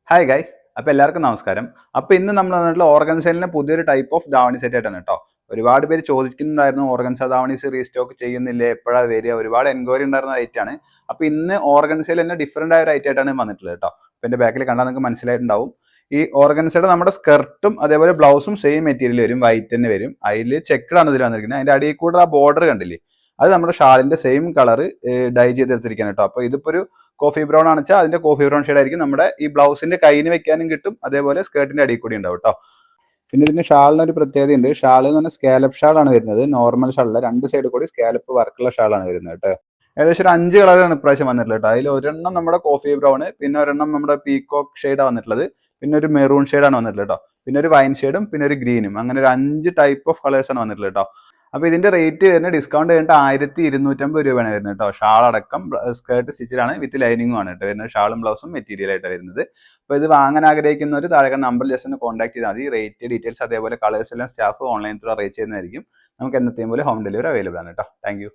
Hi guys. അപ്പോൾ എല്ലാവർക്കും നമസ്കാരം. അപ്പോൾ ഇന്ന് നമ്മൾ വന്നിട്ടുള്ള ഓർഗൻസൈലിന്റെ പുതിയൊരു ടൈപ്പ് ഓഫ് ധാവണി സെറ്റ് ആയിട്ടാണ് കേട്ടോ. ഒരുപാട് പേര് ചോദിക്കുന്നുണ്ടായിരുന്നു ഓർഗൻസ ധാവണീസ് റീസ്റ്റോക്ക് ചെയ്യുന്നില്ലേ, എപ്പോഴാണ് വരിക, ഒരുപാട് എൻക്വയറി ഉണ്ടായിരുന്ന ഐറ്റം ആണ്. അപ്പോൾ ഇന്ന് ഓർഗൻസയിൽ തന്നെ ഡിഫറെൻ്റ് ആയ ഒരു ഐറ്റം ആയിട്ടാണ് വന്നിട്ടുള്ളത് കേട്ടോ. അപ്പോൾ എൻ്റെ ബാക്കിൽ കണ്ടാൽ നിങ്ങൾക്ക് മനസ്സിലായിട്ടുണ്ടാവും. ഈ ഓർഗൻസയുടെ നമ്മുടെ സ്കർട്ടും അതേപോലെ ബ്ലൗസും സെയിം മെറ്റീരിയൽ വരും, വൈറ്റ് തന്നെ വരും. അതിൽ ചെക്ക്ഡ് ആണ് ഇതിൽ വന്നിരിക്കുന്നത്. അതിൻ്റെ അടിയിൽ കൂടെ ആ ബോർഡർ കണ്ടില്ലേ, അത് നമ്മുടെ ഷാളിന്റെ സെയിം കളർ ഡൈ ചെയ്തെടുത്തിരിക്കുകയാണ് കേട്ടോ. അപ്പോൾ ഇതിപ്പോൾ ഒരു കോഫി ബ്രൗൺ ആണ് വെച്ചാൽ അതിന്റെ കോഫി ബ്രൗൺ ഷെയ്ഡ് ആയിരിക്കും. നമ്മുടെ ഈ ബ്ലൗസിന്റെ കൈയിന് വെക്കാനും കിട്ടും, അതേപോലെ സ്കേർട്ടിന്റെ അടിയിൽ കൂടി ഉണ്ടാവും കേട്ടോ. പിന്നെ ഇതിന്റെ ഷാളിന് ഒരു പ്രത്യേകതയുണ്ട്. ഷാൾ എന്ന് പറഞ്ഞാൽ സ്കാലപ്പ് ഷാളാണ് വരുന്നത്, നോർമൽ ഷാളല്ല. രണ്ട് സൈഡ് കൂടി സ്കാലപ്പ് വർക്കുള്ള ഷാളാണ് വരുന്നത് കേട്ടോ. ഏകദേശം ഒരു 5 കളറാണ് ഇപ്രാവശ്യം വന്നിട്ടുള്ളത് കേട്ടോ. അതിൽ ഒരെണ്ണം നമ്മുടെ കോഫി ബ്രൗൺ, പിന്നെ ഒരെണ്ണം നമ്മുടെ പീകോക്ക് ഷെയ്ഡാണ് വന്നിട്ടുള്ളത്, പിന്നെ ഒരു മെറൂൺ ഷെയ്ഡാണ് വന്നിട്ടുള്ളത് കേട്ടോ, പിന്നെ ഒരു വൈൻ ഷെയ്ഡും പിന്നെ ഒരു ഗ്രീനും. അങ്ങനെ ഒരു 5 ടൈപ്പ് ഓഫ് കളേഴ്സ് ആണ് വന്നിട്ടുള്ളത് കേട്ടോ. അപ്പോൾ ഇതിന്റെ റേറ്റ് വരുന്നത് ഡിസ്കൗണ്ട് കഴിഞ്ഞിട്ട് 1250 രൂപയാണ് വരുന്നത് കേട്ടോ. ഷാൾ അടക്കം സ്കേർട്ട് സ്റ്റിച്ചിലാണ് വിത്ത് ലൈനിങ്ങും ആണ് കേട്ടോ വരുന്നത്. ഷാളും ബ്ലൗസും മെറ്റീരിയൽ ആയിട്ട് വരുന്നത്. അപ്പോൾ ഇത് വാങ്ങാൻ ആഗ്രഹിക്കുന്നവർ താഴെ നമ്പർ ജസ്റ്റ് ഒന്ന് കോൺടാക്ട് ചെയ്താൽ മതി. റേറ്റ് ഡീറ്റെയിൽസ് അതേപോലെ കളേഴ്സ് എല്ലാം സ്റ്റാഫ് ഓൺലൈൻ ത്രൂ അറേഞ്ച് ചെയ്യുന്നതായിരിക്കും. നമുക്ക് എന്നത്തെയും പോലെ ഹോം ഡെലിവറി അവൈലബിൾ ആണ് കേട്ടോ. താങ്ക്